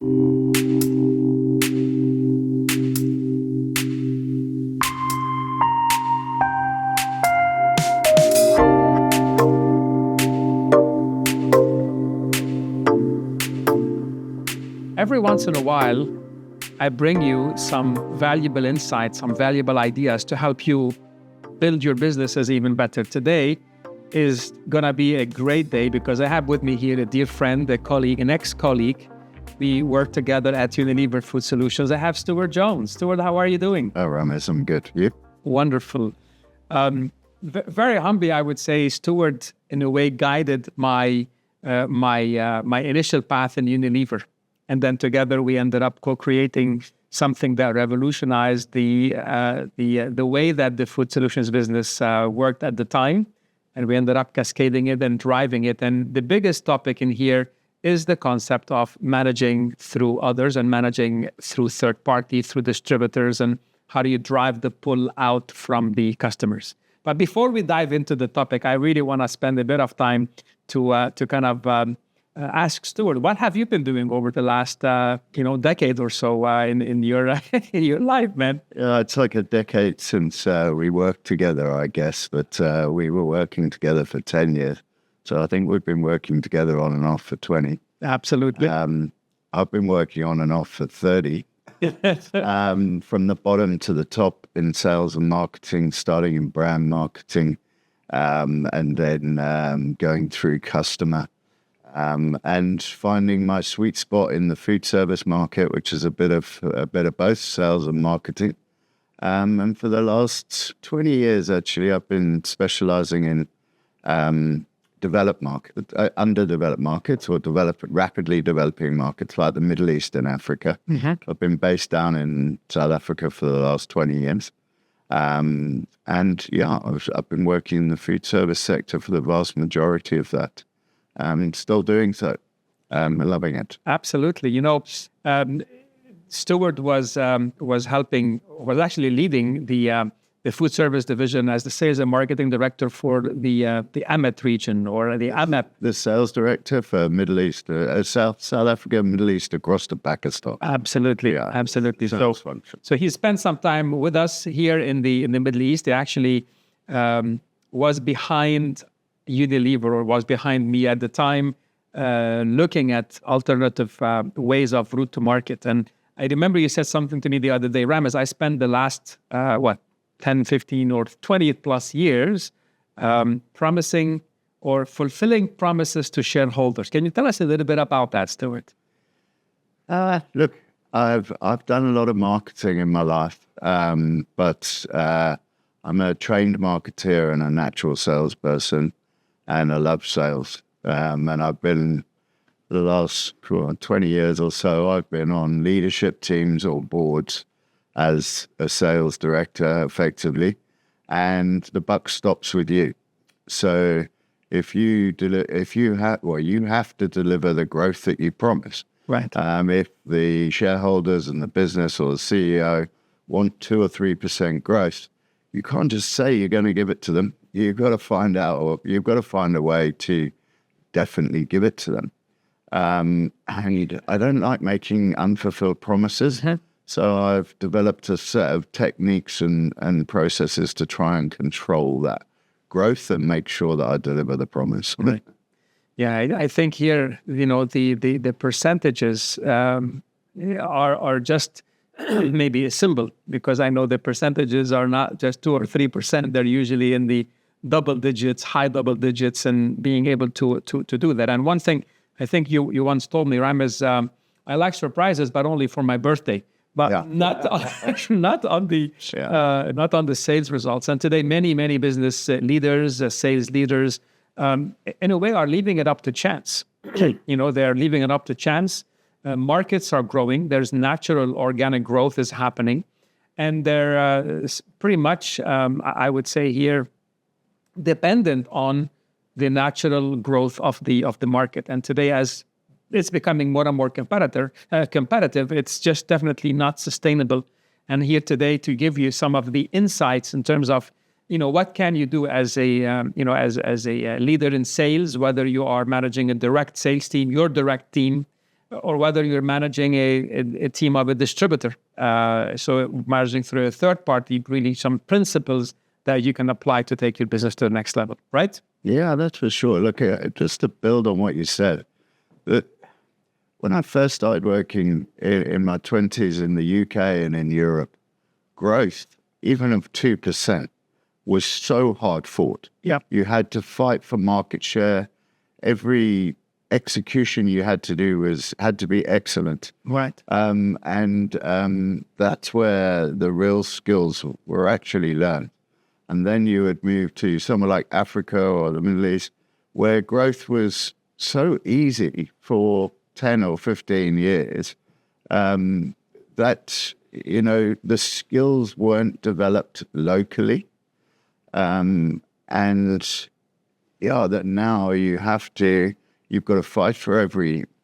Every once in a while, I bring you some valuable insights, some valuable ideas to help you build your businesses even better. Today is going to be a great day because I have with me here a dear friend, a colleague, an ex-colleague. We work together at Unilever Food Solutions. I have Stewart Jones. Stewart, how are you doing? Oh, Ramez, I'm good. You? Wonderful. Very humbly, I would say, Stewart, in a way, guided my initial path in Unilever. And then together we ended up co-creating something that revolutionized the way that the food solutions business worked at the time. And we ended up cascading it and driving it. And the biggest topic in here is the concept of managing through others and managing through third party, through distributors, and how do you drive the pull out from the customers. But before we dive into the topic, I really want to spend a bit of time to kind of ask Stewart, what have you been doing over the last decade or so in your in your life, man? Yeah, it's like a decade since we worked together, I guess, but we were working together for 10 years. So I think we've been working together on and off for 20. Absolutely. I've been working on and off for 30. From the bottom to the top in sales and marketing, starting in brand marketing, and then going through customer. And finding my sweet spot in the food service market, which is a bit of both sales and marketing. And for the last 20 years, actually, I've been specializing in developed market, underdeveloped markets, or rapidly developing markets like the Middle East and Africa. Mm-hmm. I've been based down in South Africa for the last 20 years. And yeah, I've been working in the food service sector for the vast majority of that. Still doing so. Loving it. Absolutely. Stewart was actually leading the food service division as the sales and marketing director for the AMET region, or the AMEP. The sales director for Middle East, South Africa, Middle East, across to Pakistan. Absolutely, yeah, absolutely. So he spent some time with us here in the Middle East. He actually was behind Unilever, or was behind me at the time, looking at alternative ways of route to market. And I remember you said something to me the other day, Ramez, I spent the last, 10, 15 or 20 plus years promising or fulfilling promises to shareholders. Can you tell us a little bit about that, Stewart? Look, I've done a lot of marketing in my life, but I'm a trained marketeer and a natural salesperson. And I love sales. And I've been, the last 20 years or so, I've been on leadership teams or boards as a sales director, effectively. And the buck stops with you. So if you have to deliver the growth that you promise. Right. If the shareholders and the business or the CEO want 2 or 3% growth, you can't just say you're going to give it to them. You've got to find out, or you've got to find a way to definitely give it to them. And I don't like making unfulfilled promises. Mm-hmm. So I've developed a set of techniques and processes to try and control that growth and make sure that I deliver the promise. Right. Yeah, I think here, the percentages are just maybe a symbol, because I know the percentages are not just 2 or 3%. They're usually in the double digits, high double digits, and being able to do that. And one thing I think you once told me, Ramez, I like surprises, but only for my birthday, but yeah. not on the sales results. And today, many business leaders, sales leaders, in a way, are leaving it up to chance. They're leaving it up to chance. Markets are growing. There's natural organic growth is happening, and they're pretty much, I would say here, dependent on the natural growth of the market. And today, as it's becoming more and more competitive, it's just definitely not sustainable. And here today to give you some of the insights in terms of, what can you do as a, as a leader in sales, whether you are managing a direct sales team, your direct team, or whether you're managing a team of a distributor. So managing through a third party, really some principles that you can apply to take your business to the next level, right? Yeah, that's for sure. Look, just to build on what you said, that when I first started working in my 20s in the UK and in Europe, growth, even of 2%, was so hard fought. Yeah. You had to fight for market share. Every execution you had to do had to be excellent. Right. That's where the real skills were actually learned. And then you would move to somewhere like Africa or the Middle East, where growth was so easy for 10 or 15 years that, the skills weren't developed locally. That now you've got to fight for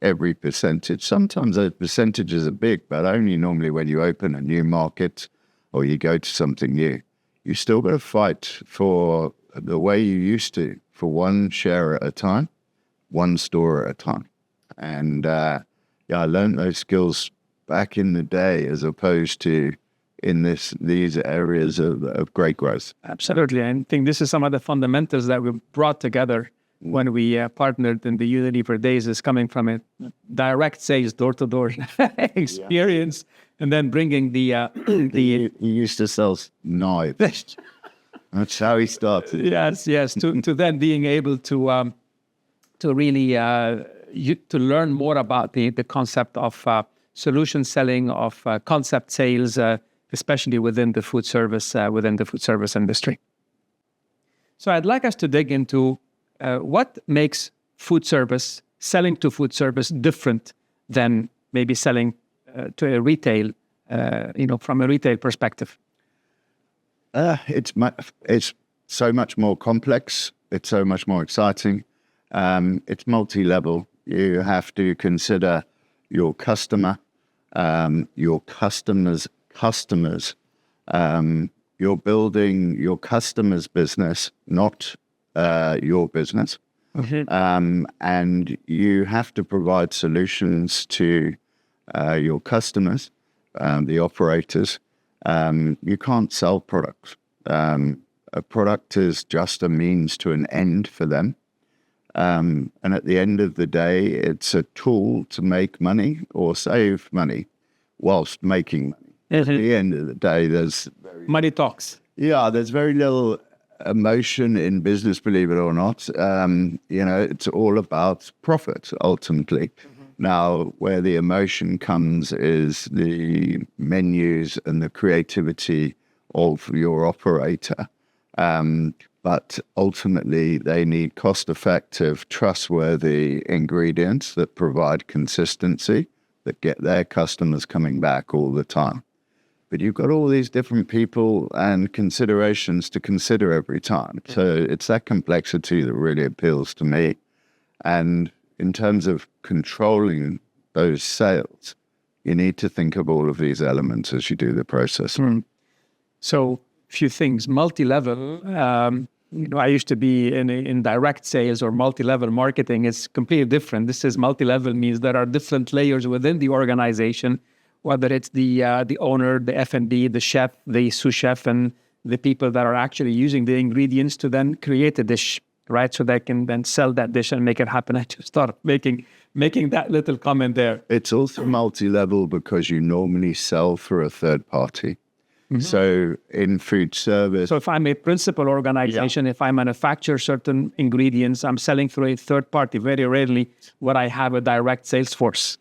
every percentage. Sometimes those percentages are big, but only normally when you open a new market or you go to something new. You still got to fight for the way you used to, for one share at a time, one store at a time. And I learned those skills back in the day as opposed to in these areas of great growth. Absolutely. I think this is some of the fundamentals that we brought together when we partnered in the Unity for Days, is coming from a direct sales, door-to-door experience, and then bringing He used to sell knives. That's how he started. Yes. To then being able to really to learn more about the concept of solution selling, of concept sales, especially within the food service industry. So I'd like us to dig into what makes selling to food service different than maybe selling to a retail, from a retail perspective. It's so much more complex. It's so much more exciting. It's multi-level. You have to consider your customer, your customer's customers. You're building your customer's business, not your business. Mm-hmm. And you have to provide solutions to your customers, the operators. You can't sell products. A product is just a means to an end for them. And at the end of the day, it's a tool to make money or save money whilst making money. Mm-hmm. At the end of the day, Money talks. Yeah, there's very little emotion in business, believe it or not. It's all about profit, ultimately. Mm-hmm. Now, where the emotion comes is the menus and the creativity of your operator. But ultimately, they need cost-effective, trustworthy ingredients that provide consistency, that get their customers coming back all the time. But you've got all these different people and considerations to consider every time. So it's that complexity that really appeals to me. And in terms of controlling those sales, you need to think of all of these elements as you do the process. Mm. So a few things. Multi-level, I used to be in direct sales or multi-level marketing. It's completely different. This is multi-level means there are different layers within the organization, whether it's the owner, the F&B, the chef, the sous chef, and the people that are actually using the ingredients to then create a dish, right? So they can then sell that dish and make it happen. I just started making that little comment there. It's also multi-level because you normally sell for a third party. Mm-hmm. So in food service... So if I'm a principal organization, if I manufacture certain ingredients, I'm selling through a third party. Very rarely would I have a direct sales force.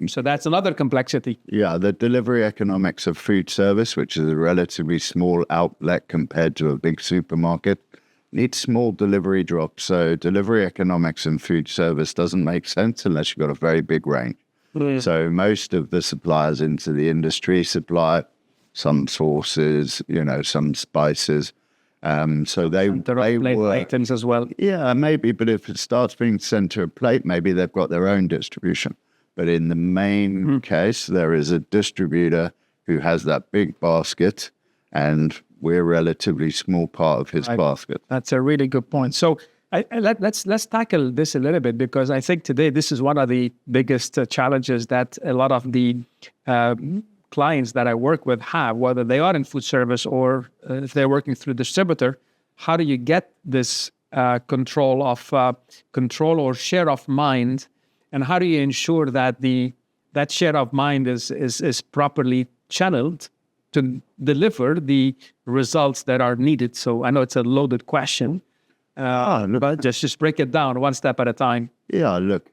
So that's another complexity. Yeah, the delivery economics of food service, which is a relatively small outlet compared to a big supermarket, needs small delivery drops. So delivery economics in food service doesn't make sense unless you've got a very big range. Mm. So most of the suppliers into the industry supply some sauces, some spices. So they work items as well. Yeah, maybe, but if it starts being center of plate, maybe they've got their own distribution. But in the main case, there is a distributor who has that big basket, and we're a relatively small part of his basket. That's a really good point. So Let's tackle this a little bit, because I think today this is one of the biggest challenges that a lot of the clients that I work with have, whether they are in food service or if they're working through distributor. How do you get this control or share of mind, and how do you ensure that that share of mind is properly channeled to deliver the results that are needed? So I know it's a loaded question, but just break it down one step at a time. Yeah, look,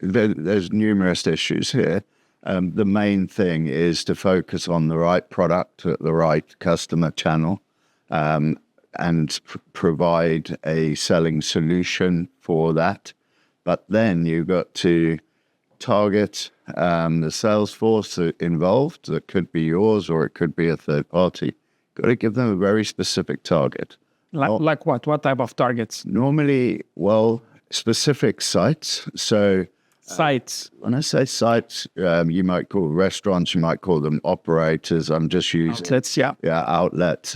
there's numerous issues here. The main thing is to focus on the right product at the right customer channel, and provide a selling solution for that. But then you've got to target the sales force involved. That could be yours or it could be a third party. Got to give them a very specific target. Like what? What type of targets? Normally, specific sites. So sites. When I say sites, you might call restaurants, you might call them operators. I'm just using outlets. Yeah, outlet.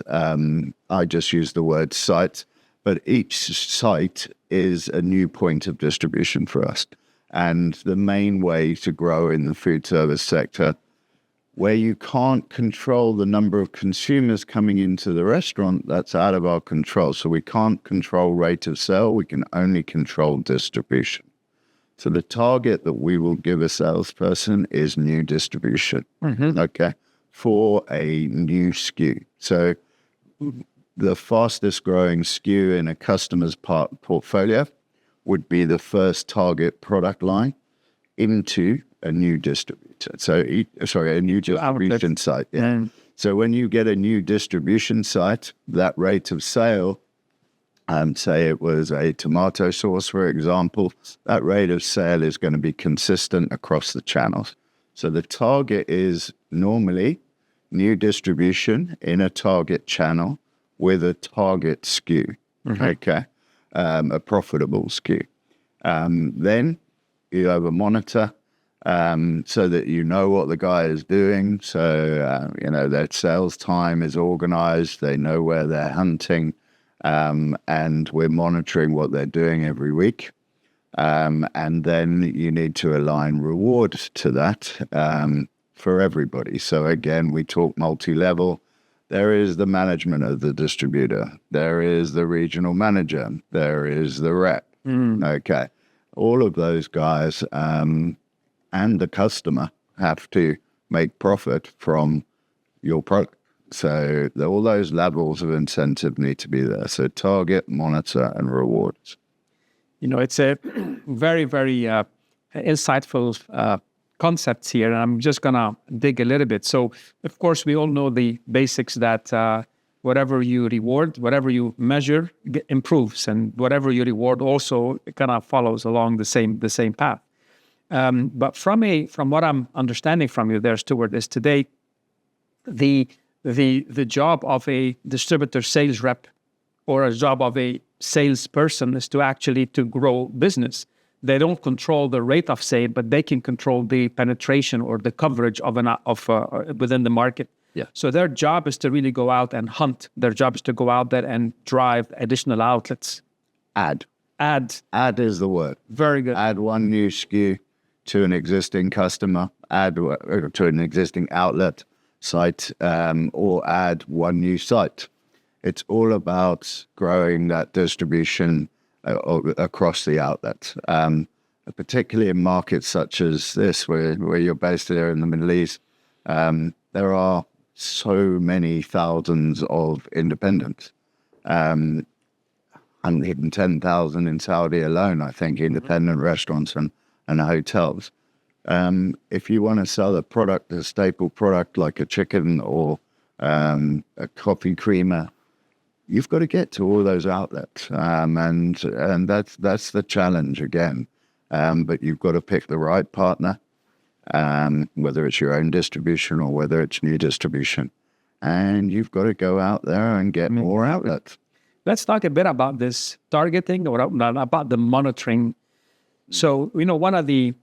I just use the word site, but each site is a new point of distribution for us. And the main way to grow in the food service sector, where you can't control the number of consumers coming into the restaurant, that's out of our control. So we can't control rate of sale. We can only control distribution. So the target that we will give a salesperson is new distribution, okay, for a new SKU. So the fastest growing SKU in a customer's portfolio would be the first target product line into a new distributor. So, a new distribution site. Yeah. So when you get a new distribution site, that rate of sale, say it was a tomato sauce, for example, that rate of sale is going to be consistent across the channels. So the target is normally new distribution in a target channel with a target SKU, okay, a profitable SKU. Then you have a monitor so that you know what the guy is doing. So, their sales time is organized. They know where they're hunting. And we're monitoring what they're doing every week. And then you need to align reward to that for everybody. So again, we talk multi-level. There is the management of the distributor. There is the regional manager. There is the rep. Okay. All of those guys and the customer have to make profit from your product. So all those levels of incentive need to be there. So target, monitor, and rewards. It's a very, very insightful concepts here, and I'm just going to dig a little bit. So, of course, we all know the basics that whatever you reward, whatever you measure, improves, and whatever you reward also kind of follows along the same path. But from what I'm understanding from you there, Stewart, is today the job of a distributor sales rep or a job of a salesperson is to grow business. They don't control the rate of sale, but they can control the penetration or the coverage of within the market. Yeah. So their job is to really go out and hunt. Their job is to go out there and drive additional outlets. Add is the word. Very good. Add one new SKU to an existing customer, add to an existing outlet site, or add one new site. It's all about growing that distribution across the outlet, particularly in markets such as this, where you're based there in the Middle East. There are so many thousands of independents, 110,000 in Saudi alone, I think, independent restaurants and hotels. If you want to sell a staple product like a chicken or a coffee creamer, you've got to get to all those outlets, and that's the challenge again. But you've got to pick the right partner, whether it's your own distribution or whether it's new distribution, and you've got to go out there and get more outlets. Let's talk a bit about this targeting or about the monitoring. So, one of the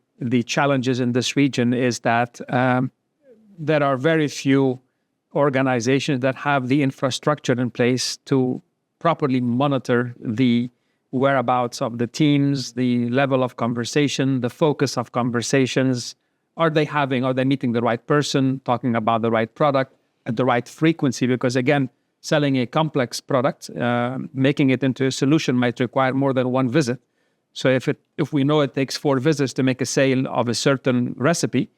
challenges in this region is that there are very few organizations that have the infrastructure in place to properly monitor the whereabouts of the teams, the level of conversation, the focus of conversations? Are they meeting the right person, talking about the right product at the right frequency? Because again, selling a complex product, making it into a solution might require more than one visit. So if we know it takes 4 visits to make a sale of a certain recipe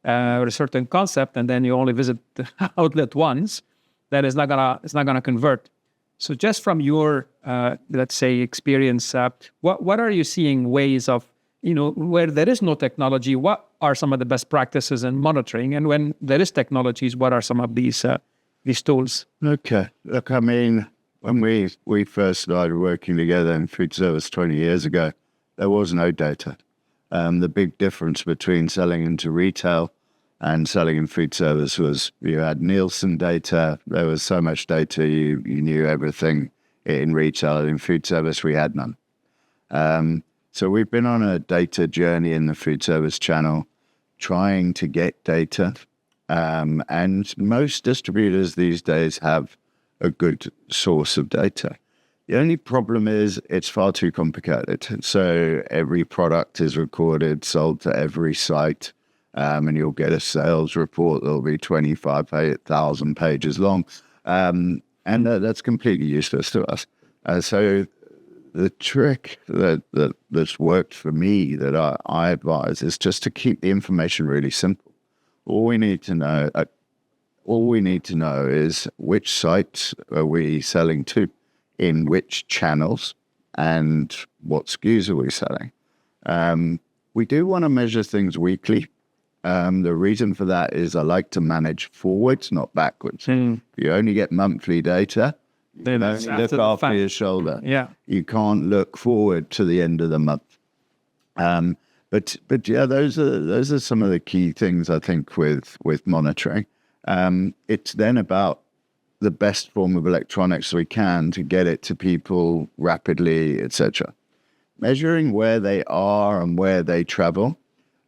or a certain concept, and then you only visit the outlet once, then it's not gonna convert. So just from your let's say experience, what are you seeing ways of, where there is no technology, what are some of the best practices in monitoring? And when there is technologies, what are some of these tools? Okay. Look, I mean, when we first started working together in food service 20 years ago, there was no data. The big difference between selling into retail and selling in food service was you had Nielsen data. There was so much data, you knew everything. In retail. In food service, we had none. So we've been on a data journey in the food service channel, trying to get data. And most distributors these days have a good source of data. The only problem is it's far too complicated. So every product is recorded, sold to every site, and you'll get a sales report that'll be 25,000 pages long. And that's completely useless to us. So the trick that's worked for me that I advise is just to keep the information really simple. All we need to know is which sites are we selling to, in which channels, and what SKUs are we selling. We do want to measure things weekly. The reason for that is I like to manage forwards, not backwards. If you only get monthly data, you can only look after your shoulder. Yeah. You can't look forward to the end of the month. But yeah, those are some of the key things I think with monitoring. It's then about the best form of electronics we can to get it to people rapidly, etc. Measuring where they are and where they travel,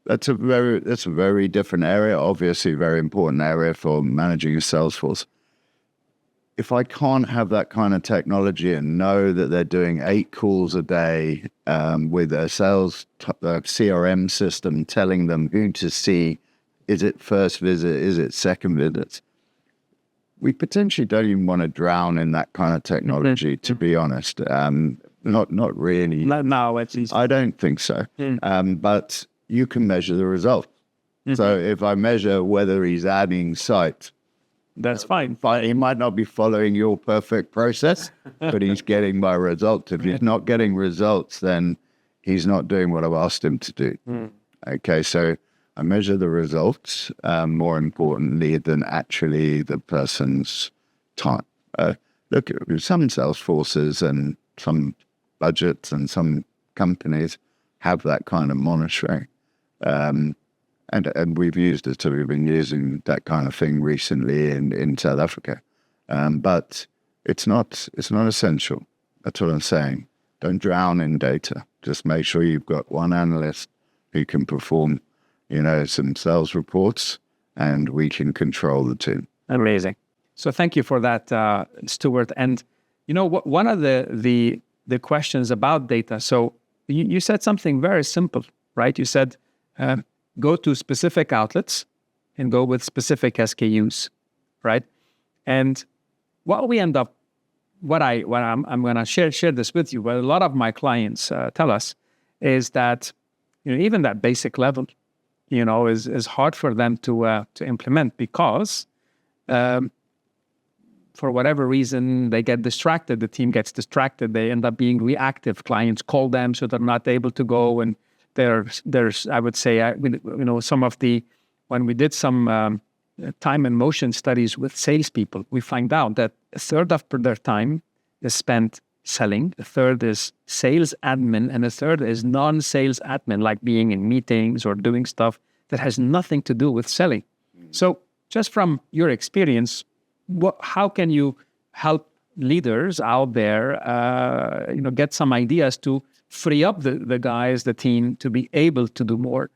that's a very different area. Obviously, a very important area for managing a sales force. If I can't have that kind of technology and know that they're doing 8 calls a day with a sales CRM system telling them who to see, is it first visit, is it second visit? We potentially don't even want to drown in that kind of technology, to be honest. Not really. Not now, at least. I don't think so. But you can measure the result. So if I measure whether he's adding sites, that's fine. He might not be following your perfect process, but he's getting my result. If he's not getting results, then he's not doing what I've asked him to do. Okay, so I measure the results more importantly than actually the person's time. Look, some sales forces and some budgets and some companies have that kind of monitoring. And we've used it, so we've been using that kind of thing recently in South Africa. But it's not essential. That's what I'm saying. Don't drown in data. Just make sure you've got one analyst who can perform, some sales reports, and we can control the team. Amazing. So thank you for that, Stewart. And one of the questions about data. So you said something very simple, right? You said go to specific outlets and go with specific SKUs, right? And what I'm going to share this with you. What a lot of my clients tell us is that even that basic level, is hard for them to implement because for whatever reason they get distracted. The team gets distracted. They end up being reactive. Clients call them, so they're not able to go. And there's I would say some of the when we did some time and motion studies with salespeople, we find out that a third of their time is spent selling, a third is sales admin, and a third is non-sales admin, like being in meetings or doing stuff that has nothing to do with selling. So just from your experience, how can you help leaders out there, get some ideas to free up the guys, the team, to be able to do more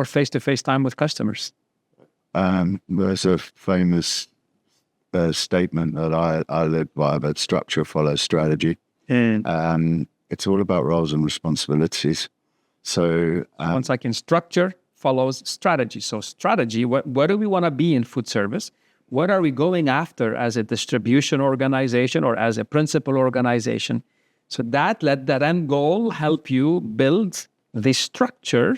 face-to-face time with customers? There's a famous statement that I live by, but structure follows strategy. It's all about roles and responsibilities. So once again, structure follows strategy. So strategy, what do we want to be in food service? What are we going after as a distribution organization or as a principal organization? So let that end goal help you build the structure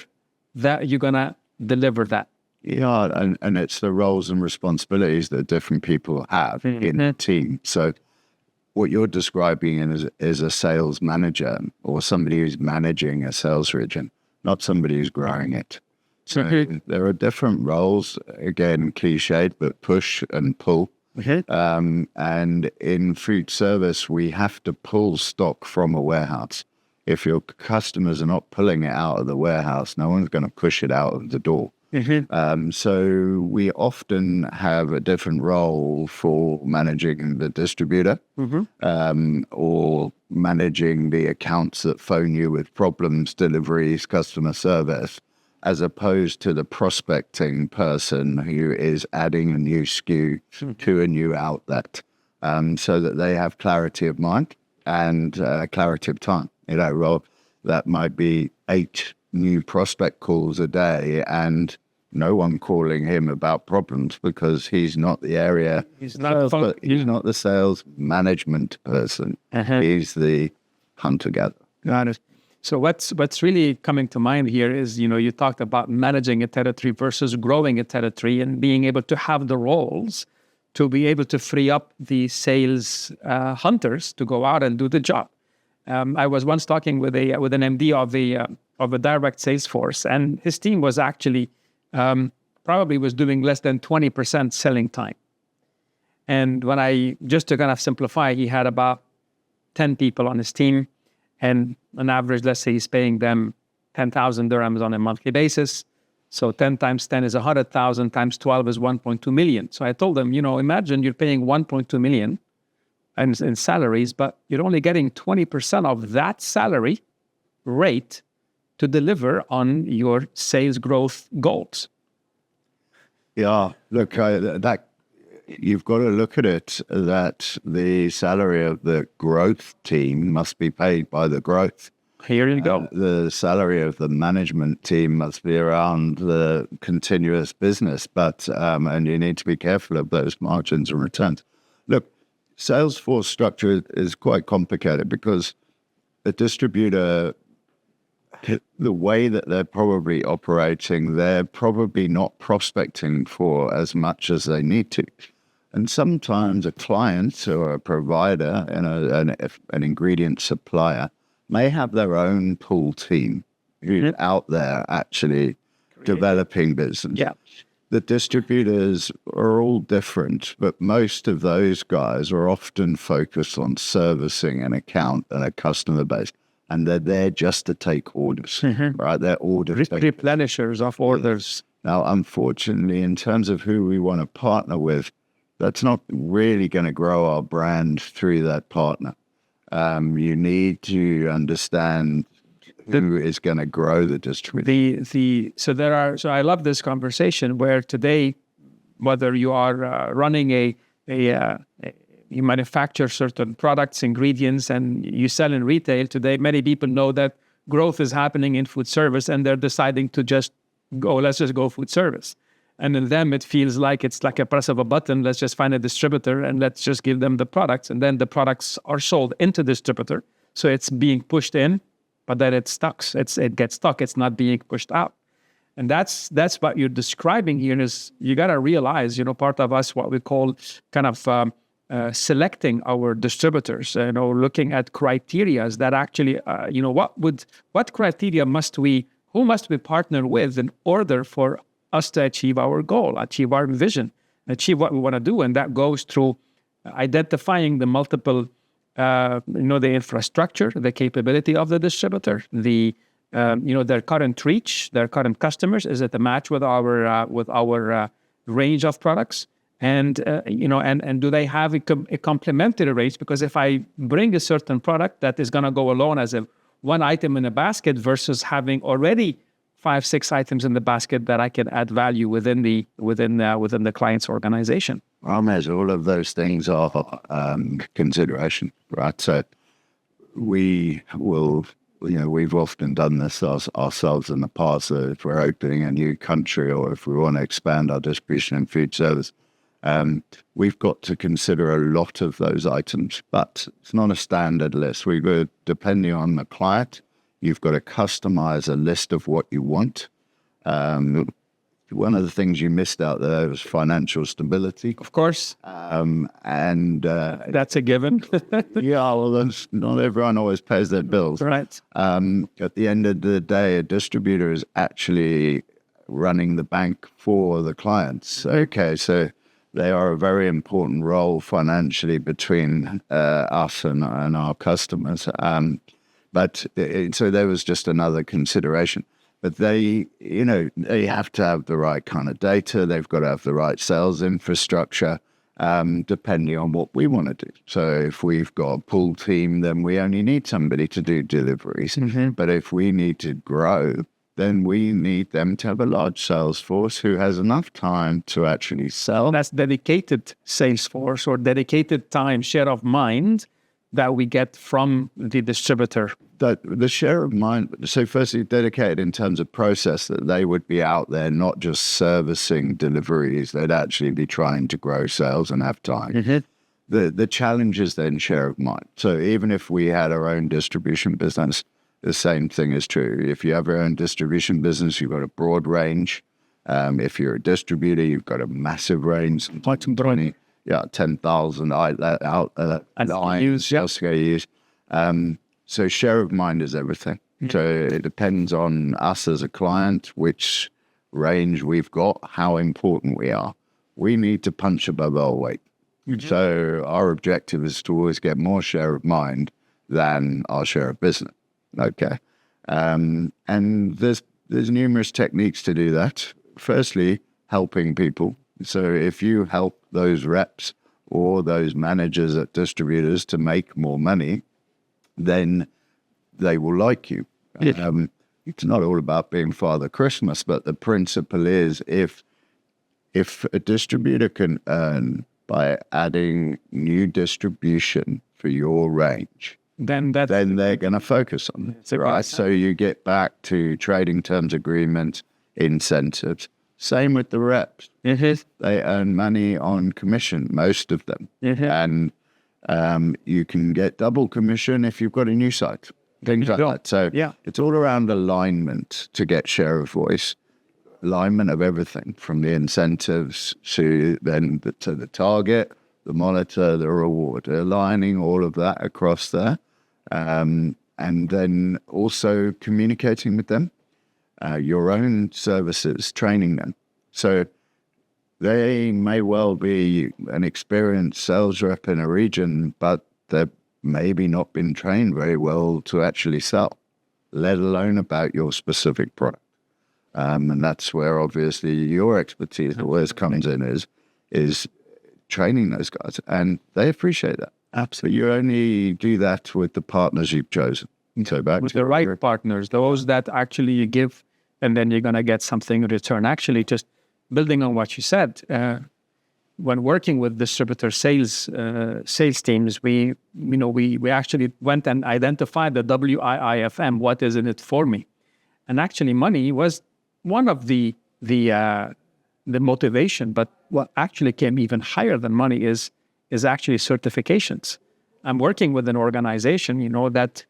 that you're going to deliver that. Yeah, and it's the roles and responsibilities that different people have in the team. So what you're describing is a sales manager or somebody who's managing a sales region, not somebody who's growing it. So there are different roles, again, cliched, but push and pull. And in food service, we have to pull stock from a warehouse. If your customers are not pulling it out of the warehouse, no one's going to push it out of the door. So we often have a different role for managing the distributor or managing the accounts that phone you with problems, deliveries, customer service, as opposed to the prospecting person who is adding a new SKU to a new outlet, so that they have clarity of mind and clarity of time. Well, that might be 8 new prospect calls a day and no one calling him about problems because he's not the area. He's not the sales management person. He's the hunter-gatherer. Got it. So what's really coming to mind here is, you talked about managing a territory versus growing a territory and being able to have the roles to be able to free up the sales hunters to go out and do the job. I was once talking with an MD of a direct sales force, and his team was actually probably was doing less than 20% selling time. And just to kind of simplify, he had about 10 people on his team, and on average, let's say he's paying them 10,000 dirhams on a monthly basis. So 10 times 10 is 100,000 times 12 is 1.2 million. So I told them, imagine you're paying 1.2 million in salaries, but you're only getting 20% of that salary rate to deliver on your sales growth goals. Yeah, look, you've got to look at it that the salary of the growth team must be paid by the growth. Here you go. The salary of the management team must be around the continuous business, but and you need to be careful of those margins and returns. Look, sales force structure is quite complicated because a distributor, the way that they're probably operating, they're probably not prospecting for as much as they need to. And sometimes a client or a provider and an ingredient supplier may have their own pull team who's out there actually developing business. Yeah. The distributors are all different, but most of those guys are often focused on servicing an account and a customer base. And they're there just to take orders, right? They're order replenishers of orders. Now, unfortunately, in terms of who we want to partner with, that's not really going to grow our brand through that partner. You need to understand who is going to grow the distribution. So I love this conversation where today, whether you are running you manufacture certain products, ingredients, and you sell in retail today, many people know that growth is happening in food service and they're deciding to let's just go food service. And in them, it feels like it's like a press of a button. Let's just find a distributor and let's just give them the products. And then the products are sold into distributor. So it's being pushed in, but then it gets stuck. It's not being pushed out. And that's what you're describing here is you got to realize, part of us, what we call kind of selecting our distributors, looking at criteria that actually, what criteria who must we partner with in order for us to achieve our goal, achieve our vision, achieve what we want to do. And that goes through identifying the multiple, the infrastructure, the capability of the distributor, their current reach, their current customers. Is it a match with our range of products? And do they have a complementary range? Because if I bring a certain product that is going to go alone as one item in a basket versus having already 5, 6 items in the basket that I can add value within the client's organization. Ramez, all of those things are consideration, right? So we will, we've often done this ourselves in the past. So if we're opening a new country or if we want to expand our distribution in food service, we've got to consider a lot of those items, but it's not a standard list. Depending on the client, you've got to customize a list of what you want. One of the things you missed out there was financial stability. Of course. That's a given. Yeah, well, not everyone always pays their bills. Right. At the end of the day, a distributor is actually running the bank for the clients. Okay, so they are a very important role financially between us and our customers. So there was just another consideration. But they have to have the right kind of data. They've got to have the right sales infrastructure, depending on what we want to do. So if we've got a pull team, then we only need somebody to do deliveries. Mm-hmm. But if we need to grow, then we need them to have a large sales force who has enough time to actually sell. That's dedicated sales force or dedicated time, share of mind that we get from the distributor. The share of mind, so firstly, dedicated in terms of process, that they would be out there not just servicing deliveries, they'd actually be trying to grow sales and have time. Mm-hmm. The challenge is then share of mind. So even if we had our own distribution business, the same thing is true. If you have your own distribution business, you've got a broad range. If you're a distributor, you've got a massive range. 10,000 SKUs. So share of mind is everything. Mm-hmm. So it depends on us as a client, which range we've got, how important we are. We need to punch above our weight. Mm-hmm. So our objective is to always get more share of mind than our share of business. Okay. And there's numerous techniques to do that. Firstly, helping people. So if you help those reps or those managers at distributors to make more money, then they will like you. Yeah. It's not all about being Father Christmas, but the principle is if a distributor can earn by adding new distribution for your range, then they're going to focus on it. Right? So you get back to trading terms agreement, incentives. Same with the reps. Mm-hmm. They earn money on commission, most of them. Mm-hmm. And you can get double commission if you've got a new site, things like that. So it's all around alignment to get share of voice, alignment of everything from the incentives to the target, the monitor, the reward, aligning all of that across there. And then also communicating with them. Your own services, training them. So they may well be an experienced sales rep in a region, but they've maybe not been trained very well to actually sell, let alone about your specific product. And that's where obviously your expertise always comes in is training those guys. And they appreciate that. Absolutely. But you only do that with the partners you've chosen. So with the right partners, those that actually you give, and then you're going to get something in return. Actually, just building on what you said, when working with distributor sales teams, we actually went and identified the WIIFM. What is in it for me? And actually, money was one of the motivation. But what actually came even higher than money is actually certifications. I'm working with an organization, that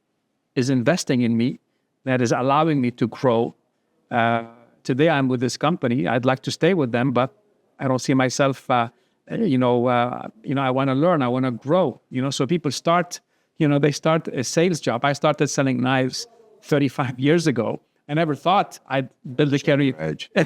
is investing in me, that is allowing me to grow. Today I'm with this company. I'd like to stay with them, but I don't see myself, I want to learn, I want to grow, so people start, they start a sales job. I started selling knives 35 years ago. I never thought I'd build a career. I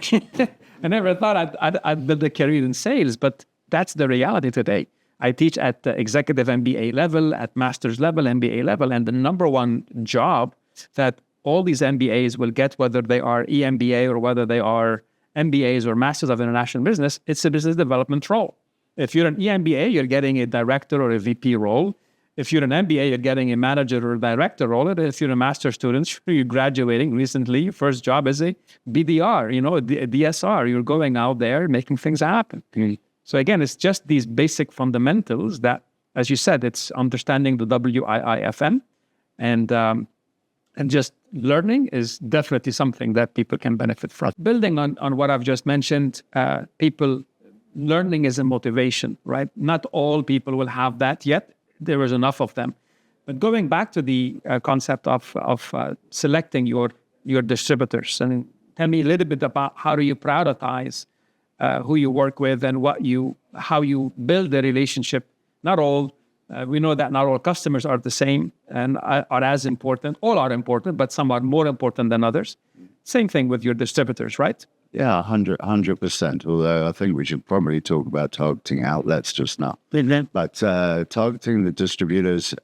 never thought I'd build a career in sales, but that's the reality today. I teach at the executive MBA level, at master's level, MBA level, and the number one job that all these MBAs will get, whether they are EMBA or whether they are MBAs or Masters of International Business, it's a business development role. If you're an EMBA, you're getting a director or a VP role. If you're an MBA, you're getting a manager or director role. And if you're a master's student, you're graduating recently, your first job is a BDR, a DSR. You're going out there making things happen. So again, it's just these basic fundamentals that, as you said, it's understanding the WIIFM, and just learning is definitely something that people can benefit from. Building on what I've just mentioned, learning is a motivation, right? Not all people will have that yet. There is enough of them. But going back to the concept of selecting your distributors, and tell me a little bit about how do you prioritize who you work with and how you build the relationship. Not all, we know that not all customers are the same and are as important. All are important, but some are more important than others. Same thing with your distributors, right? Yeah, 100%. Although I think we should probably talk about targeting outlets just now. But targeting the distributors,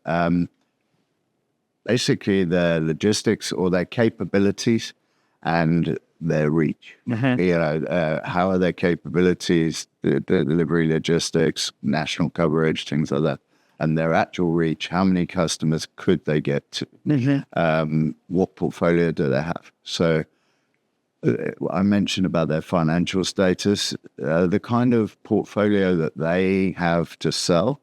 basically their logistics or their capabilities and their reach. How are their capabilities, the delivery logistics, national coverage, things like that, and their actual reach. How many customers could they get to? What portfolio do they have? So I mentioned about their financial status. The kind of portfolio that they have to sell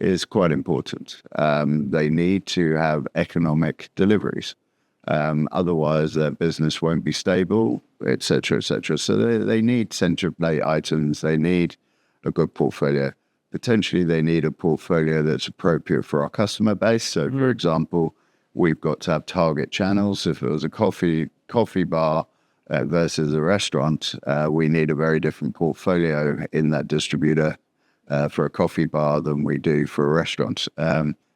is quite important. They need to have economic deliveries. Otherwise, their business won't be stable, et cetera, et cetera. So they need center plate items. They need a good portfolio. Potentially, they need a portfolio that's appropriate for our customer base. So, for example, we've got to have target channels. If it was a coffee bar versus a restaurant, we need a very different portfolio in that distributor for a coffee bar than we do for a restaurant.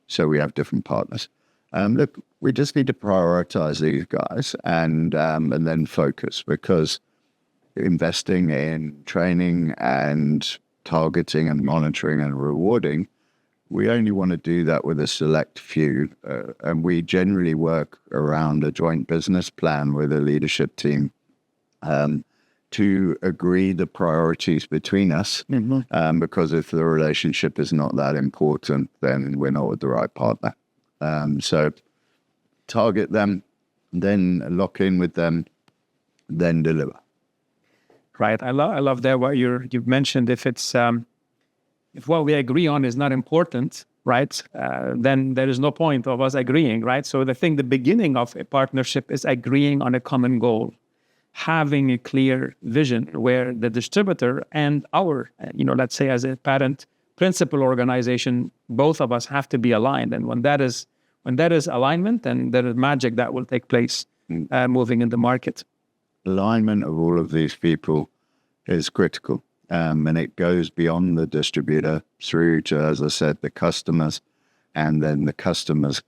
So we have different partners. Look, we just need to prioritize these guys and then focus, because investing in training and targeting and monitoring and rewarding, we only want to do that with a select few. And we generally work around a joint business plan with a leadership team to agree the priorities between us. Because if the relationship is not that important, then we're not with the right partner. So target them, then lock in with them, then deliver. Right. I love that what you've mentioned. If what we agree on is not important, right, then there is no point of us agreeing, right? So the beginning of a partnership is agreeing on a common goal, having a clear vision where the distributor and our, let's say as a parent principal organization, both of us have to be aligned. And when that is alignment, then there is magic that will take place moving in the market. Alignment of all of these people is critical. And it goes beyond the distributor through to, as I said, the customers, and then the customers'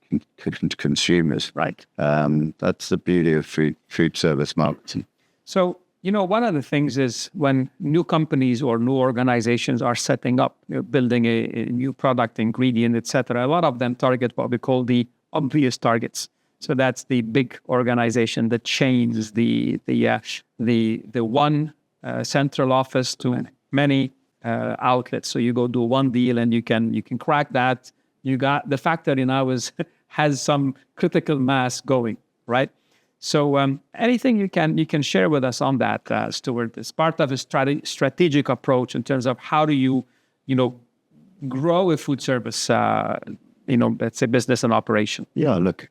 consumers. Right. That's the beauty of food service marketing. So, one of the things is when new companies or new organizations are setting up, building a new product, ingredient, etc., a lot of them target what we call the obvious targets. So that's the big organization, the chains, the one central office to many outlets. So you go do one deal and you can crack that. You got the factory now has some critical mass going, right? So anything you can share with us on that, Stewart, as part of a strategic approach in terms of how do you grow a food service, let's say business and operation. Yeah, look,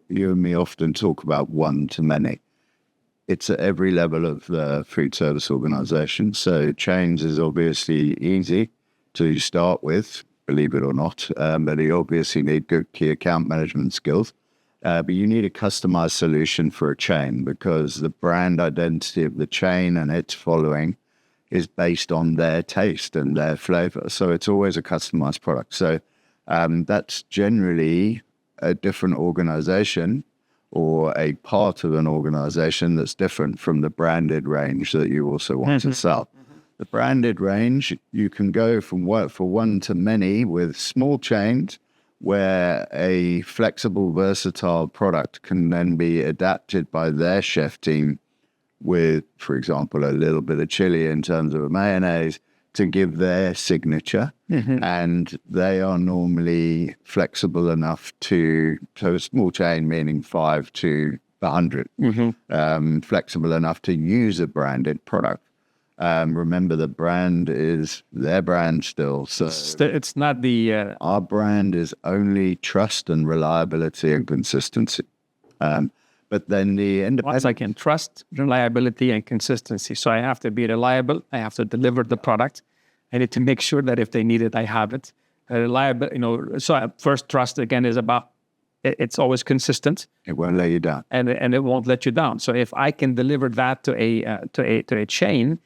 you and me often talk about one to many. It's at every level of the food service organization. So chains is obviously easy to start with, believe it or not, but you obviously need good key account management skills. But you need a customized solution for a chain, because the brand identity of the chain and its following is based on their taste and their flavor. So it's always a customized product. So that's generally a different organization or a part of an organization that's different from the branded range that you also want to sell. The branded range, you can go from one to many with small chains, where a flexible, versatile product can then be adapted by their chef team with, for example, a little bit of chili in terms of a mayonnaise, to give their signature, and they are normally flexible enough to, so a small chain meaning 5 to 100, flexible enough to use a branded product. Remember, the brand is their brand still. So it's not the... our brand is only trust and reliability and consistency. But then the independent... Once I can trust, reliability, and consistency. So I have to be reliable. I have to deliver the product. I need to make sure that if they need it, I have it. Reliable, so first, trust, again, is about, it's always consistent. It won't let you down. And it won't let you down. So if I can deliver that to a chain,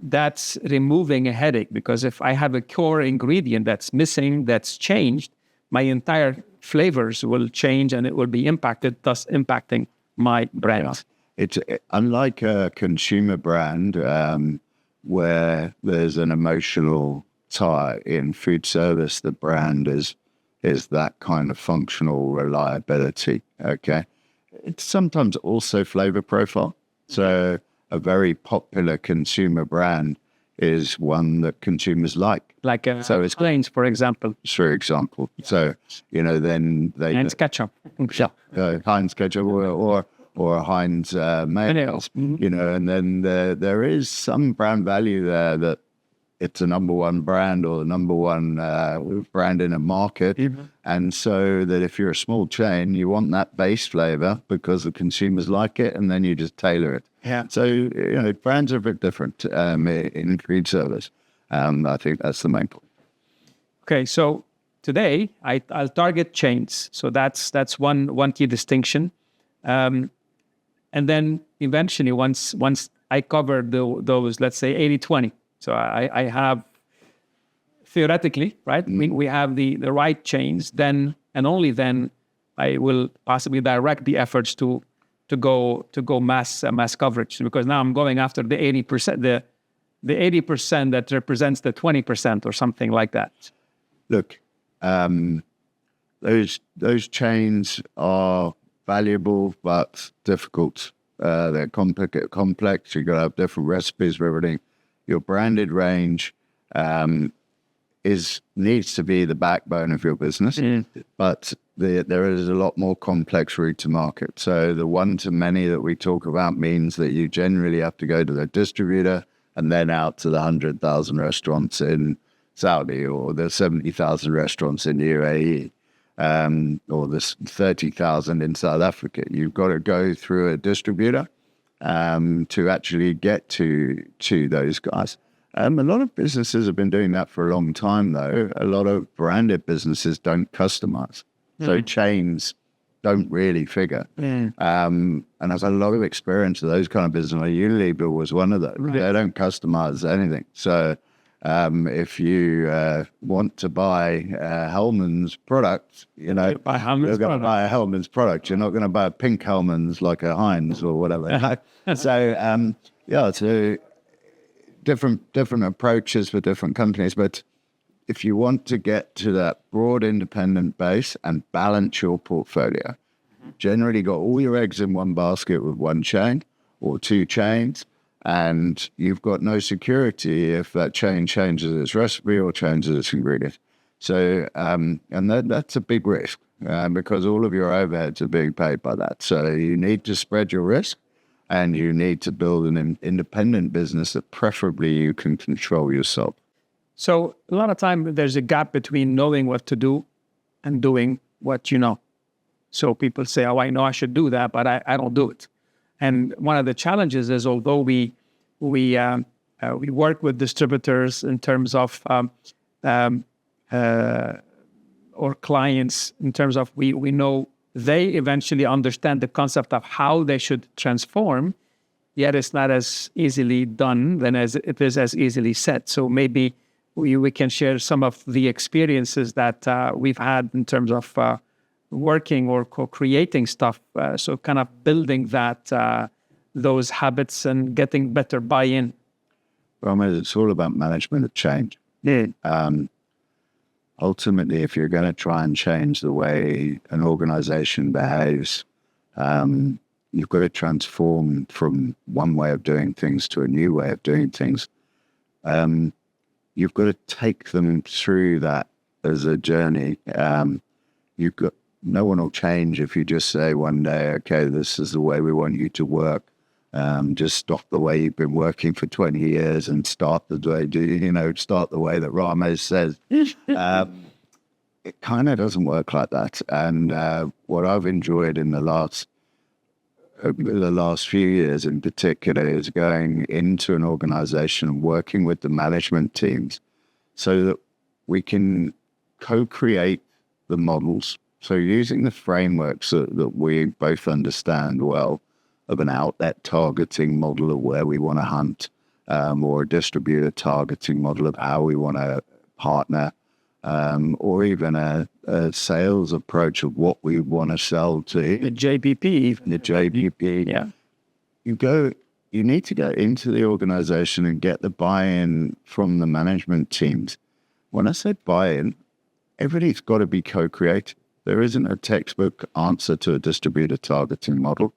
that's removing a headache. Because if I have a core ingredient that's missing, that's changed, my entire flavors will change and it will be impacted, thus impacting my brand. Yeah. It's unlike a consumer brand where there's an emotional tie. In food service, the brand is that kind of functional reliability. Okay, it's sometimes also flavor profile. So a very popular consumer brand is one that consumers like. Like Heinz, for example. For example. So, then they... Heinz ketchup. Heinz ketchup or Heinz mayonnaise. And then there is some brand value there that it's a number one brand or the number one brand in a market. And so that if you're a small chain, you want that base flavor because the consumers like it, and then you just tailor it. Yeah. So, brands are a bit different in food service. I think that's the main point. Okay, so today I'll target chains. So that's one key distinction. And then eventually, once I cover those, let's say 80-20. So I have, theoretically, right? We have the right chains, then and only then I will possibly direct the efforts to go mass coverage, because now I'm going after the 80%, the 80% that represents the 20% or something like that. Look, those chains are valuable but difficult. They're complex. You've got to have different recipes for everything. Your branded range needs to be the backbone of your business, but there is a lot more complex route to market. So the one-to-many that we talk about means that you generally have to go to the distributor and then out to the 100,000 restaurants in Saudi, or the 70,000 restaurants in UAE, or the 30,000 in South Africa. You've got to go through a distributor to actually get to those guys. A lot of businesses have been doing that for a long time, though. A lot of branded businesses don't customize. So chains don't really figure. And I've had a lot of experience with those kind of businesses. Unilever was one of those. Right. They don't customize anything. So if you want to buy Hellmann's product, you're going to buy a Hellmann's product. You're not going to buy a pink Hellmann's like a Heinz or whatever. So, so different approaches for different companies. But if you want to get to that broad independent base and balance your portfolio, generally got all your eggs in one basket with one chain or two chains, and you've got no security if that chain changes its recipe or changes its ingredient. So, and that's a big risk because all of your overheads are being paid by that. So you need to spread your risk, and you need to build an independent business that preferably you can control yourself. So a lot of time there's a gap between knowing what to do and doing what you know. So people say, oh, I know I should do that, but I don't do it. And one of the challenges is, although we work with distributors in terms of or clients in terms of we know they eventually understand the concept of how they should transform, yet it's not as easily done than as it is as easily said. So maybe we can share some of the experiences that we've had in terms of working or co-creating stuff. So kind of building that those habits and getting better buy-in. Well, it's all about management of change. Yeah. Ultimately, if you're going to try and change the way an organization behaves, you've got to transform from one way of doing things to a new way of doing things. you've got to take them through that as a journey. You've got no one will change if you just say one day, okay, this is the way we want you to work. Just stop the way you've been working for 20 years and start the way that Ramez says. It kind of doesn't work like that. And what I've enjoyed in the last few years in particular is going into an organization and working with the management teams so that we can co-create the models. So using the frameworks that we both understand well of an outlet targeting model of where we want to hunt, or a distributor targeting model of how we want to partner, or even a sales approach of what we want to sell to. The JPP. The JPP. Yeah. You need to go into the organization and get the buy-in from the management teams. When I say buy-in, everything's got to be co-created. There isn't a textbook answer to a distributor targeting model.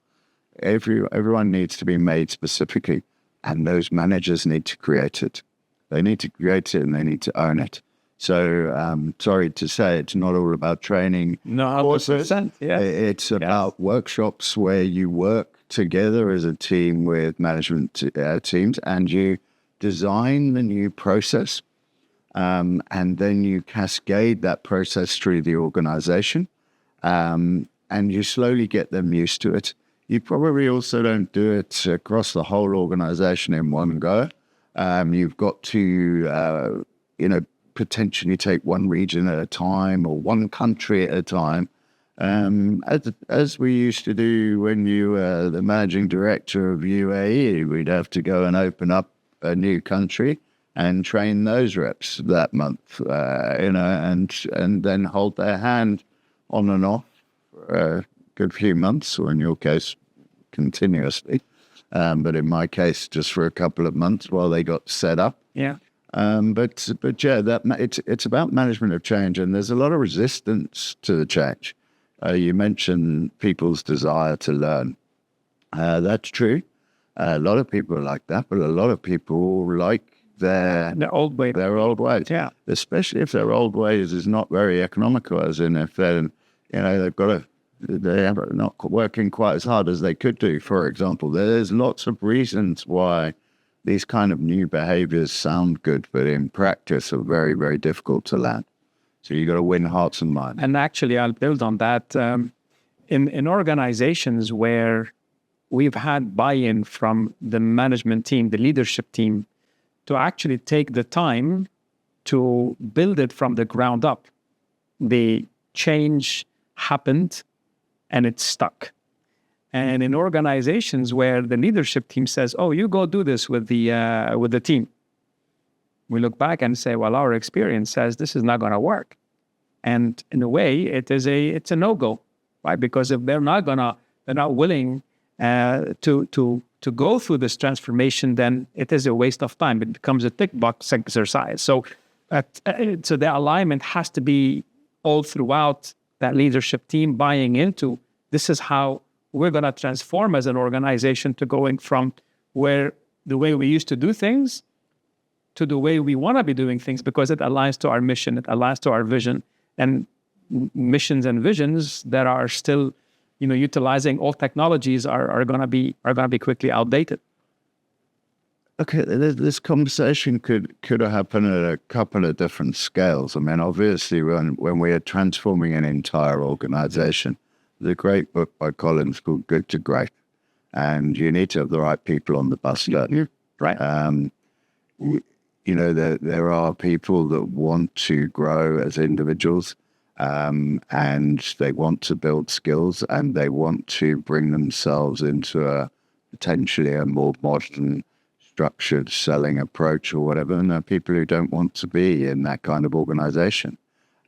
Everyone needs to be made specifically, and those managers need to create it. They need to create it and they need to own it. So, sorry to say, it's not all about training. No, 100%. Yeah. It's about workshops where you work together as a team with management teams, and you design the new process, and then you cascade that process through the organization, and you slowly get them used to it. You probably also don't do it across the whole organization in one go. You've got to, potentially take one region at a time or one country at a time, as we used to do when you were the managing director of UAE. We'd have to go and open up a new country and train those reps that month, and then hold their hand on and off for a good few months, or in your case, continuously. But in my case, just for a couple of months while they got set up. Yeah. But yeah, it's about management of change, and there's a lot of resistance to the change. You mentioned people's desire to learn. That's true. A lot of people are like that, but a lot of people like their old way. Their old ways. Yeah. Especially if their old ways is not very economical, as in if they're, they're not working quite as hard as they could do, for example. There's lots of reasons why these kind of new behaviors sound good, but in practice are very, very difficult to land. So you got to win hearts and minds. And actually, I'll build on that. In organizations where we've had buy-in from the management team, the leadership team, to actually take the time to build it from the ground up, the change happened and it stuck. And in organizations where the leadership team says, "Oh, you go do this with the team," we look back and say, "Well, our experience says this is not going to work." And in a way, it's a no-go, right? Because if they're not willing to go through this transformation, then it is a waste of time. It becomes a tick box exercise. So the alignment has to be all throughout that leadership team, buying into this is how we're going to transform as an organization, to going from the way we used to do things to the way we want to be doing things, because it aligns to our mission, it aligns to our vision. And missions and visions that are still, utilizing old technologies are going to be quickly outdated. Okay, this conversation could have happened at a couple of different scales. I mean, obviously, when we are transforming an entire organization, there's a great book by Collins called Good to Great, and you need to have the right people on the bus. Right. There are people that want to grow as individuals, and they want to build skills, and they want to bring themselves into potentially a more modern, structured selling approach or whatever. And there are people who don't want to be in that kind of organization,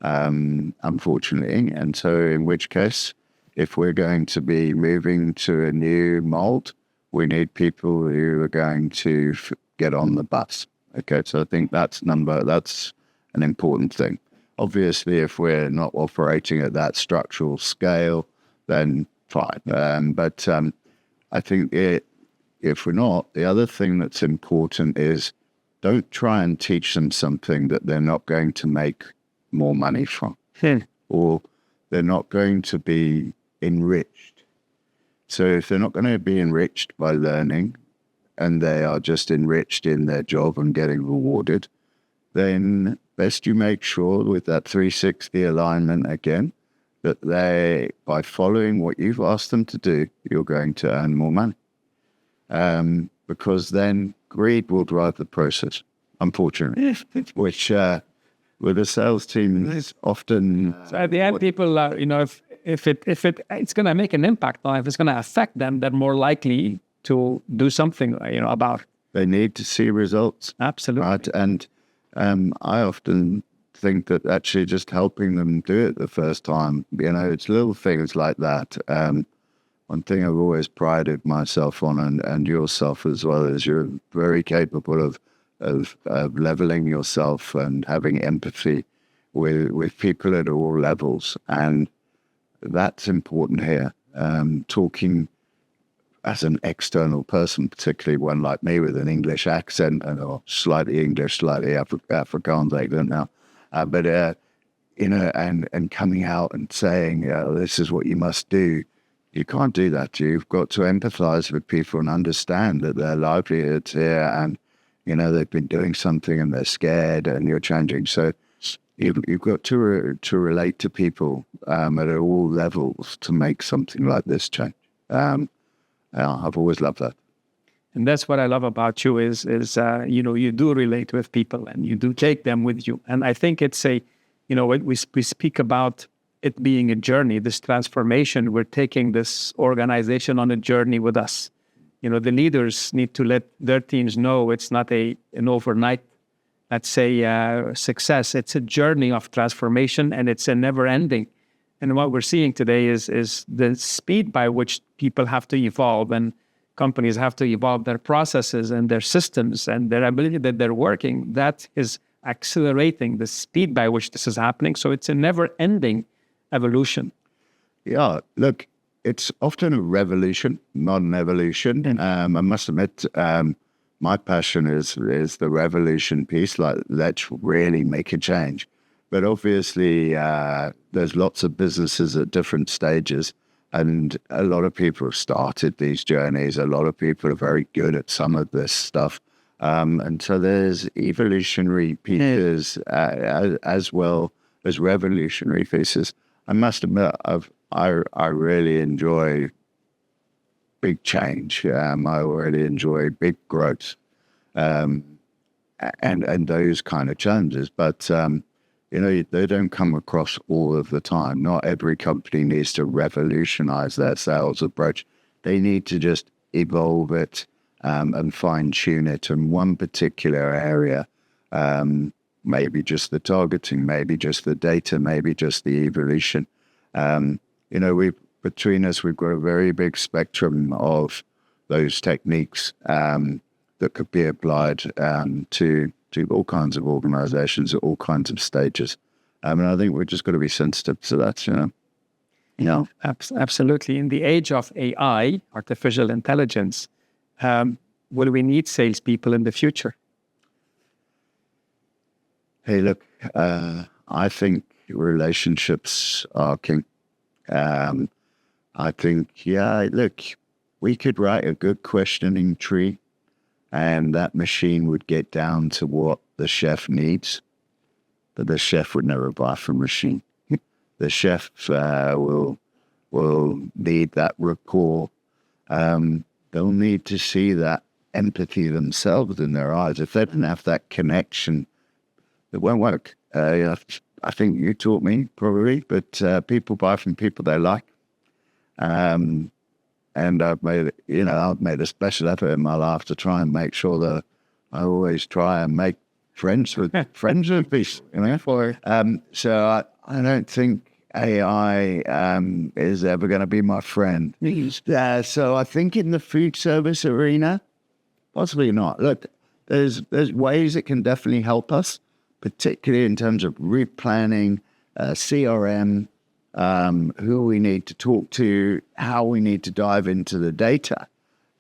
unfortunately. And so in which case, if we're going to be moving to a new mold, we need people who are going to get on the bus. Okay, so I think that's an important thing. Obviously, if we're not operating at that structural scale, then fine. But I think if we're not, the other thing that's important is don't try and teach them something that they're not going to make more money from, or they're not going to be enriched. So if they're not going to be enriched by learning, and they are just enriched in their job and getting rewarded, then best you make sure with that 360 alignment again, that they, by following what you've asked them to do, you're going to earn more money. Because then greed will drive the process, unfortunately, which with a sales team is often... So at the end, people are, if it's going to make an impact, or if it's going to affect them, they're more likely to do something, about it. They need to see results. Absolutely. Right? And I often think that actually just helping them do it the first time, it's little things like that. One thing I've always prided myself on, and yourself as well, is you're very capable of leveling yourself and having empathy with people at all levels. And that's important here. Talking as an external person, particularly one like me with an English accent, or slightly English, slightly Afrikaans accent now, and coming out and saying, this is what you must do. You can't do that. You've got to empathize with people and understand that their livelihood's here, and they've been doing something and they're scared, and you're changing. So you've got to relate to people at all levels to make something like this change. I've always loved that. And that's what I love about you is you do relate with people and you do take them with you. And I think it's we speak about it being a journey, this transformation. We're taking this organization on a journey with us. The leaders need to let their teams know it's not an overnight, let's say, success. It's a journey of transformation, and it's a never ending. And what we're seeing today is the speed by which people have to evolve, and companies have to evolve their processes and their systems and their ability that they're working. That is accelerating the speed by which this is happening. So it's a never-ending evolution. Yeah, look, it's often a revolution, not an evolution. I must admit, my passion is the revolution piece, like let's really make a change. But obviously, there's lots of businesses at different stages, and a lot of people have started these journeys. A lot of people are very good at some of this stuff. And so there's evolutionary pieces as well as revolutionary pieces. I must admit, I really enjoy big change. I really enjoy big growth and those kind of challenges. But they don't come across all of the time. Not every company needs to revolutionize their sales approach. They need to just evolve it and fine-tune it in one particular area. Maybe just the targeting, maybe just the data, maybe just the evolution. Between us, we've got a very big spectrum of those techniques that could be applied to all kinds of organizations at all kinds of stages. And I think we're just got to be sensitive to that, Absolutely. In the age of AI, artificial intelligence, will we need salespeople in the future? Hey, look, I think relationships are king. I think, look, we could write a good questioning tree, and that machine would get down to what the chef needs, but the chef would never buy from a machine. The chef will need that rapport. They'll need to see that empathy themselves in their eyes. If they don't have that connection, it won't work. I think you taught me probably, but people buy from people they like. And I've made a special effort in my life to try and make sure that I always try and make friends with people. So I don't think AI is ever going to be my friend. So I think in the food service arena, possibly not. Look, there's ways it can definitely help us, particularly in terms of route planning, CRM, who we need to talk to, how we need to dive into the data.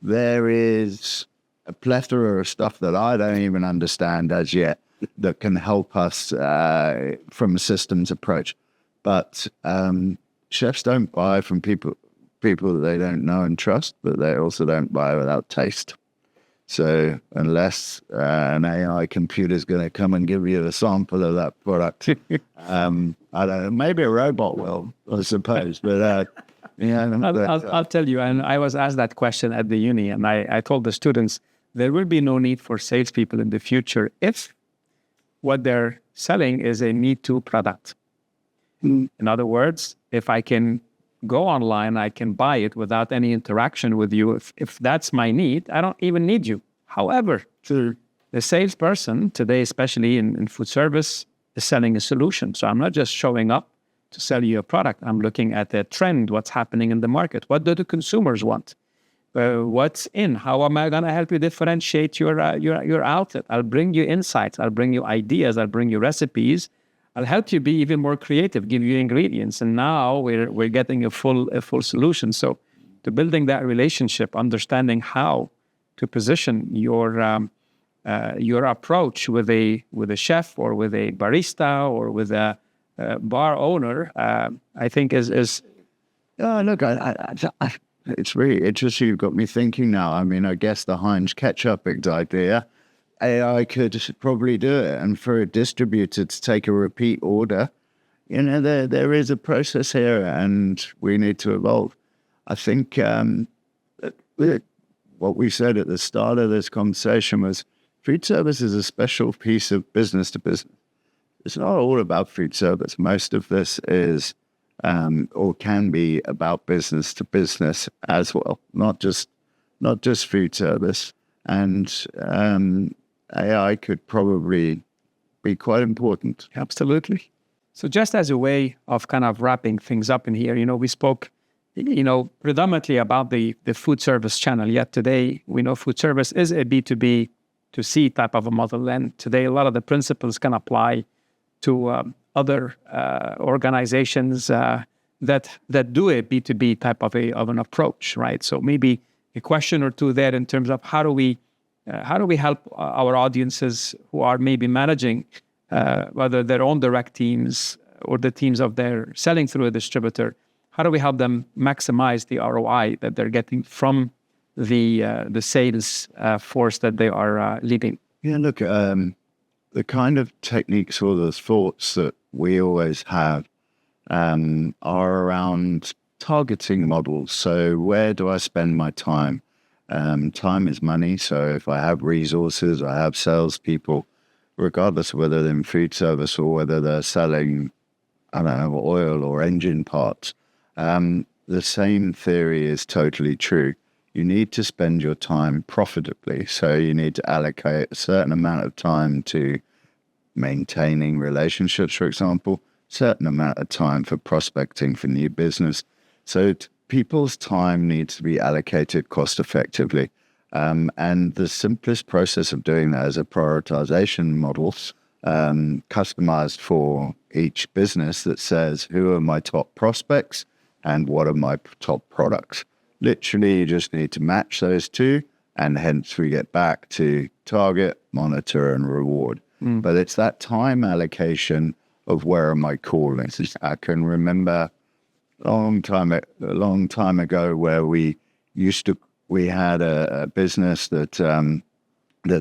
There is a plethora of stuff that I don't even understand as yet that can help us from a systems approach. But chefs don't buy from people that they don't know and trust, but they also don't buy without taste. So unless an AI computer is going to come and give you a sample of that product, I don't know, maybe a robot will, I suppose. But I'll tell you, and I was asked that question at the uni, and I told the students, there will be no need for salespeople in the future if what they're selling is a me-too product. In other words, if I can go online, I can buy it without any interaction with you. If that's my need, I don't even need you. However, the salesperson today, especially in food service, is selling a solution. So I'm not just showing up to sell you a product. I'm looking at the trend, what's happening in the market. What do the consumers want? What's in? How am I going to help you differentiate your outlet? I'll bring you insights. I'll bring you ideas. I'll bring you recipes. I'll help you be even more creative, give you ingredients. And now we're getting a full solution. So to building that relationship, understanding how to position your approach with a chef or with a barista or with a bar owner, I think is look, it's really interesting. You've got me thinking now. I mean, I guess the Heinz ketchup idea, AI could probably do it. And for a distributor to take a repeat order, there is a process here and we need to evolve. I think what we said at the start of this conversation was food service is a special piece of business to business. It's not all about food service. Most of this is or can be about business to business as well, not just food service. And AI could probably be quite important. Absolutely. So just as a way of kind of wrapping things up in here, we spoke, predominantly about the food service channel. Yet today, we know food service is a B2B to C type of a model. And today, a lot of the principles can apply to other organizations that do a B2B type of an approach, right? So maybe a question or two there in terms of how do we help our audiences who are maybe managing whether their own direct teams or the teams of their selling through a distributor, how do we help them maximize the ROI that they're getting from the sales force that they are leading? Yeah, look, the kind of techniques or the thoughts that we always have are around targeting models. So where do I spend my time? Time is money. So if I have resources, I have salespeople, regardless of whether they're in food service or whether they're selling, I don't know, oil or engine parts, the same theory is totally true. You need to spend your time profitably. So you need to allocate a certain amount of time to maintaining relationships, for example, certain amount of time for prospecting for new business. So people's time needs to be allocated cost effectively. And the simplest process of doing that is a prioritization model, customized for each business that says, who are my top prospects and what are my top products? Literally, you just need to match those two, and hence we get back to target, monitor, and reward. But it's that time allocation of where am I calling. I can remember a long time ago where we had a business that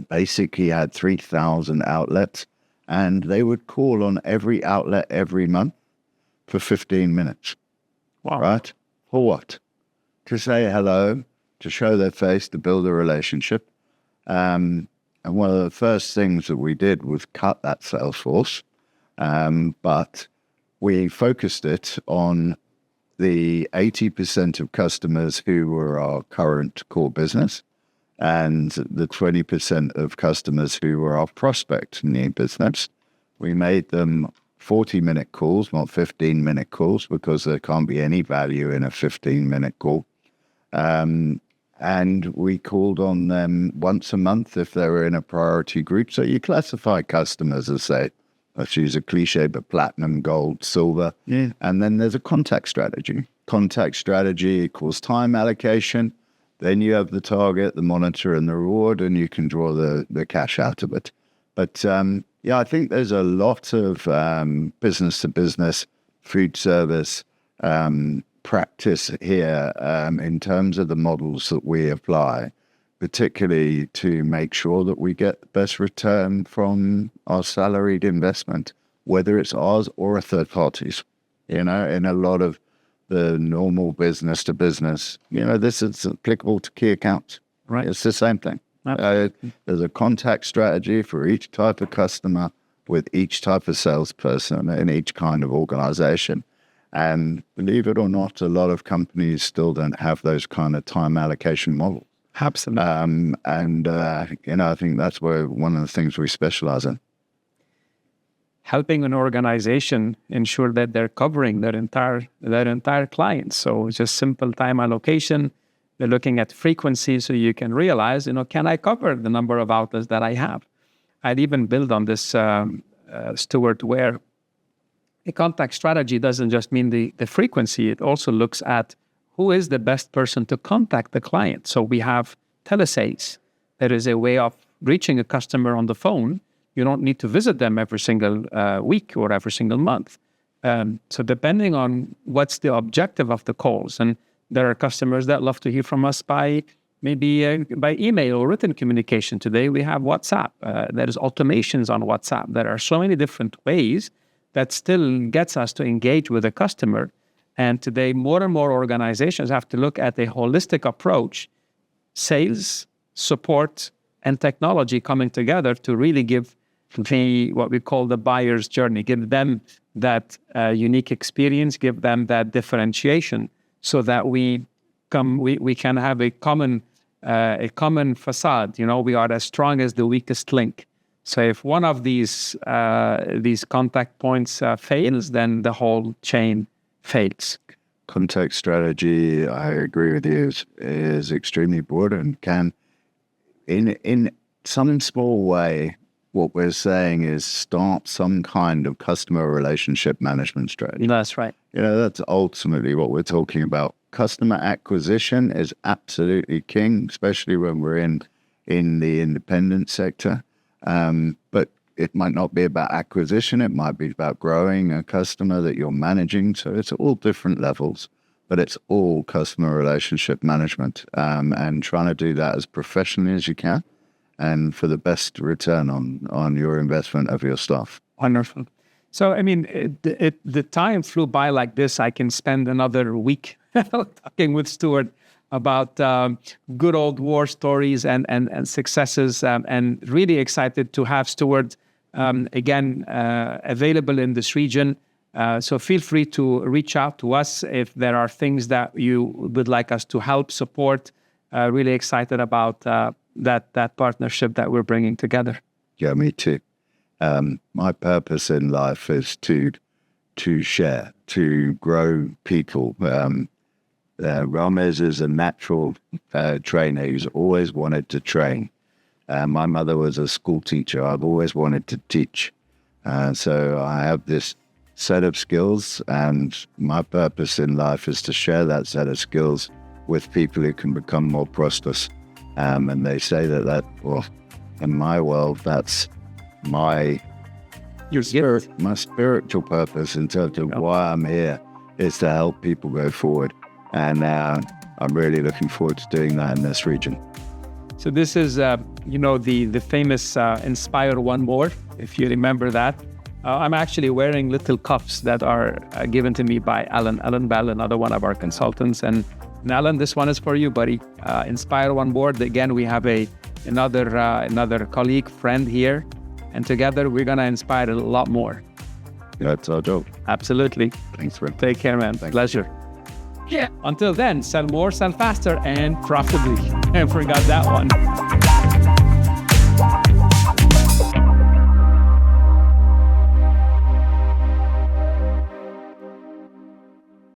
basically had 3,000 outlets, and they would call on every outlet every month for 15 minutes. Wow. Right? For what? To say hello, to show their face, to build a relationship. And one of the first things that we did was cut that sales force, but we focused it on the 80% of customers who were our current core business and the 20% of customers who were our prospect new business. We made them 40-minute calls, not 15-minute calls, because there can't be any value in a 15-minute call. And we called on them once a month if they were in a priority group. So you classify customers as, say, let's use a cliche, but platinum, gold, silver. Yeah. And then there's a contact strategy. Contact strategy equals time allocation. Then you have the target, the monitor, and the reward, and you can draw the cash out of it. But I think there's a lot of business-to-business food service practice here in terms of the models that we apply, particularly to make sure that we get the best return from our salaried investment, whether it's ours or a third party's. In a lot of the normal business to business, this is applicable to key accounts. Right. It's the same thing. There's a contact strategy for each type of customer with each type of salesperson in each kind of organization. And believe it or not, a lot of companies still don't have those kind of time allocation models. Absolutely. I think that's where one of the things we specialize in. Helping an organization ensure that they're covering their entire clients. So it's just simple time allocation. They're looking at frequency so you can realize, can I cover the number of outlets that I have? I'd even build on this, Stewart, where a contact strategy doesn't just mean the frequency. It also looks at who is the best person to contact the client. So we have telesales. There is a way of reaching a customer on the phone. You don't need to visit them every single week or every single month. So depending on what's the objective of the calls, and there are customers that love to hear from us by email or written communication. Today we have WhatsApp. There's automations on WhatsApp. There are so many different ways that still gets us to engage with a customer. And today more and more organizations have to look at a holistic approach, sales, support, and technology coming together to really give what we call the buyer's journey, give them that unique experience, give them that differentiation, so that we can have a common facade. We are as strong as the weakest link. So if one of these contact points fails, then the whole chain fails. Contact strategy, I agree with you, is extremely broad and can, in some small way, what we're saying is start some kind of customer relationship management strategy. That's right. That's ultimately what we're talking about. Customer acquisition is absolutely king, especially when we're in the independent sector. But it might not be about acquisition. It might be about growing a customer that you're managing. So it's all different levels, but it's all customer relationship management, and trying to do that as professionally as you can, and for the best return on your investment of your staff. Wonderful. So, the time flew by like this. I can spend another week talking with Stewart about good old war stories and successes, and really excited to have Stewart again available in this region. So feel free to reach out to us if there are things that you would like us to help support. Really excited about that partnership that we're bringing together. Yeah, me too. My purpose in life is to share, to grow people. Ramez is a natural trainer who's always wanted to train. My mother was a school teacher. I've always wanted to teach. So I have this set of skills, and my purpose in life is to share that set of skills with people who can become more prosperous. And they say that in my world, that's my spiritual purpose in terms of why I'm here, is to help people go forward. And I'm really looking forward to doing that in this region. So this is, the famous Inspire One More, if you remember that. I'm actually wearing little cuffs that are given to me by Alan Bell, another one of our consultants. And Alan, this one is for you, buddy. Inspire One More. Again, we have another colleague, friend here, and together we're going to inspire a lot more. Yeah, it's our job. Absolutely. Thanks, Rick. Take care, man. Thanks. Pleasure. Yeah. Until then, sell more, sell faster, and profitably. I forgot that one.